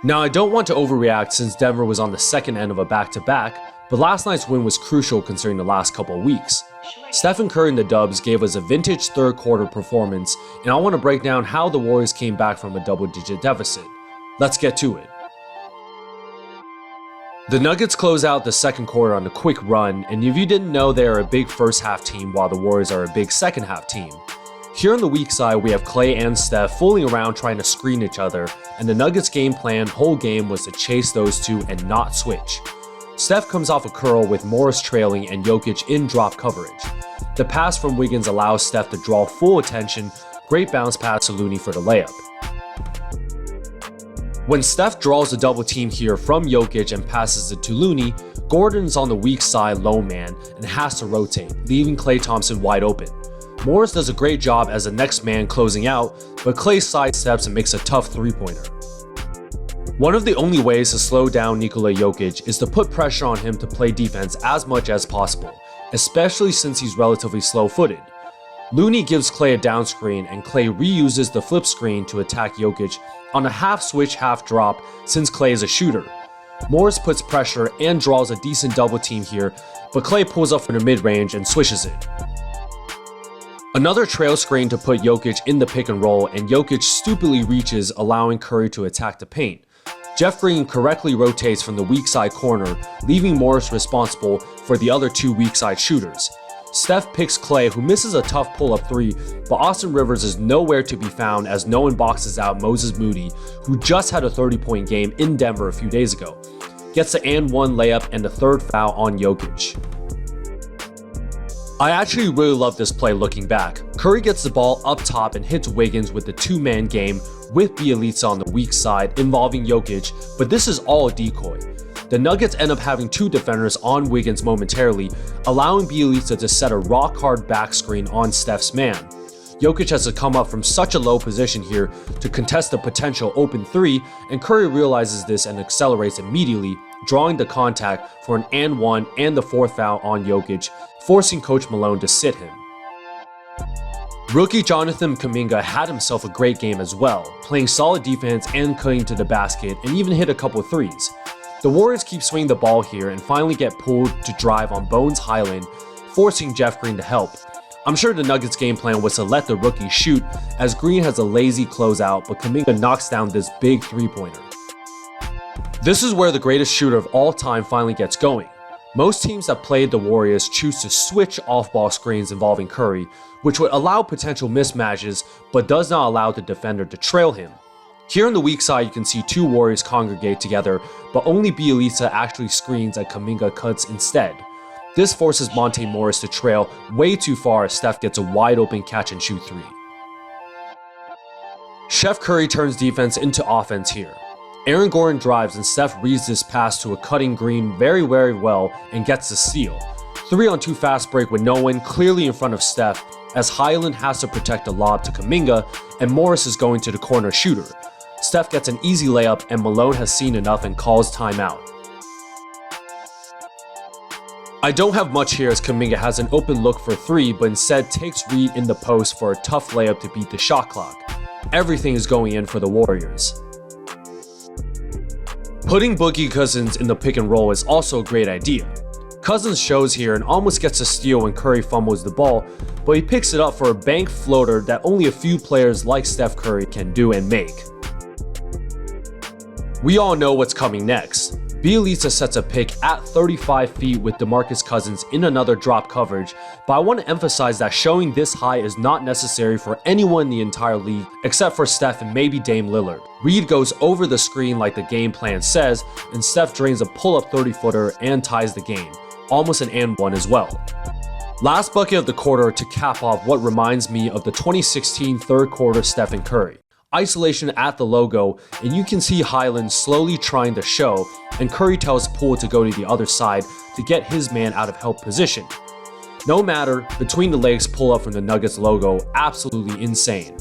Now, I don't want to overreact since Denver was on the second end of a back-to-back, but last night's win was crucial considering the last couple of weeks. Stephen Curry and the Dubs gave us a vintage third quarter performance, and I want to break down how the Warriors came back from a double-digit deficit. Let's get to it. The Nuggets close out the second quarter on a quick run, and if you didn't know, they are a big first half team while the Warriors are a big second half team. Here on the weak side, we have Klay and Steph fooling around trying to screen each other, and the Nuggets game plan whole game was to chase those two and not switch. Steph comes off a curl with Morris trailing and Jokic in drop coverage. The pass from Wiggins allows Steph to draw full attention, great bounce pass to Looney for the layup. When Steph draws a double team here from Jokic and passes it to Looney, Gordon's on the weak side lone man and has to rotate, leaving Klay Thompson wide open. Morris does a great job as the next man closing out, but Klay sidesteps and makes a tough three-pointer. One of the only ways to slow down Nikola Jokic is to put pressure on him to play defense as much as possible, especially since he's relatively slow-footed. Looney gives Klay a down screen, and Klay reuses the flip screen to attack Jokic on a half-switch, half-drop since Klay is a shooter. Morris puts pressure and draws a decent double team here, but Klay pulls up from the mid-range and swishes it. Another trail screen to put Jokic in the pick and roll, and Jokic stupidly reaches, allowing Curry to attack the paint. Jeff Green correctly rotates from the weak side corner, leaving Morris responsible for the other two weak side shooters. Steph picks Klay, who misses a tough pull-up three, but Austin Rivers is nowhere to be found as no one boxes out Moses Moody, who just had a 30-point game in Denver a few days ago. Gets the and-one layup and the third foul on Jokic. I actually really love this play looking back. Curry gets the ball up top and hits Wiggins with the two-man game with Bjelica on the weak side involving Jokic, but this is all a decoy. The Nuggets end up having two defenders on Wiggins momentarily, allowing Bjelica to set a rock-hard back screen on Steph's man. Jokic has to come up from such a low position here to contest the potential open three, and Curry realizes this and accelerates immediately, drawing the contact for an and one and the fourth foul on Jokic, forcing Coach Malone to sit him. Rookie Jonathan Kuminga had himself a great game as well, playing solid defense and cutting to the basket and even hit a couple of threes. The Warriors keep swinging the ball here and finally get pulled to drive on Bones Highland, forcing Jeff Green to help. I'm sure the Nuggets game plan was to let the rookie shoot as Green has a lazy closeout, but Kuminga knocks down this big three-pointer. This is where the greatest shooter of all time finally gets going. Most teams that played the Warriors choose to switch off-ball screens involving Curry, which would allow potential mismatches but does not allow the defender to trail him. Here on the weak side, you can see two Warriors congregate together, but only Bjelica actually screens and Kuminga cuts instead. This forces Monte Morris to trail way too far as Steph gets a wide-open catch-and-shoot three. Chef Curry turns defense into offense here. Aaron Gordon drives and Steph reads this pass to a cutting Green very well and gets the steal. 3-on-2 fast break with no one clearly in front of Steph as Highland has to protect the lob to Kuminga and Morris is going to the corner shooter. Steph gets an easy layup and Malone has seen enough and calls timeout. I don't have much here as Kuminga has an open look for three but instead takes Reed in the post for a tough layup to beat the shot clock. Everything is going in for the Warriors. Putting Boogie Cousins in the pick and roll is also a great idea. Cousins shows here and almost gets a steal when Curry fumbles the ball, but he picks it up for a bank floater that only a few players like Steph Curry can do and make. We all know what's coming next. Bjelica sets a pick at 35 feet with DeMarcus Cousins in another drop coverage, but I want to emphasize that showing this high is not necessary for anyone in the entire league except for Steph and maybe Dame Lillard. Reed goes over the screen like the game plan says, and Steph drains a pull-up 30-footer and ties the game, almost an and one as well. Last bucket of the quarter to cap off what reminds me of the 2016 third quarter Stephen Curry. Isolation at the logo, and you can see Highland slowly trying to show, and Curry tells Poole to go to the other side to get his man out of help position. No matter, between the legs pull up from the Nuggets logo, absolutely insane.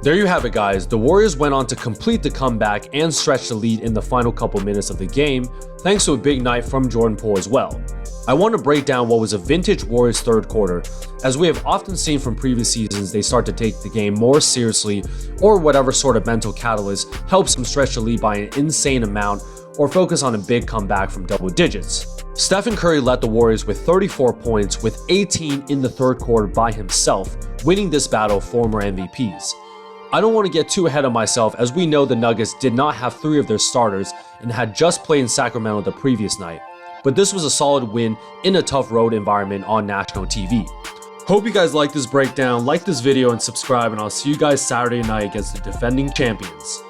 There you have it guys, the Warriors went on to complete the comeback and stretch the lead in the final couple minutes of the game, thanks to a big night from Jordan Poole as well. I want to break down what was a vintage Warriors third quarter, as we have often seen from previous seasons they start to take the game more seriously, or whatever sort of mental catalyst helps them stretch the lead by an insane amount or focus on a big comeback from double digits. Stephen Curry led the Warriors with 34 points with 18 in the third quarter by himself, winning this battle of former MVPs. I don't want to get too ahead of myself, as we know the Nuggets did not have 3 of their starters and had just played in Sacramento the previous night, but this was a solid win in a tough road environment on national TV. Hope you guys like this breakdown, like this video and subscribe, and I'll see you guys Saturday night against the defending champions.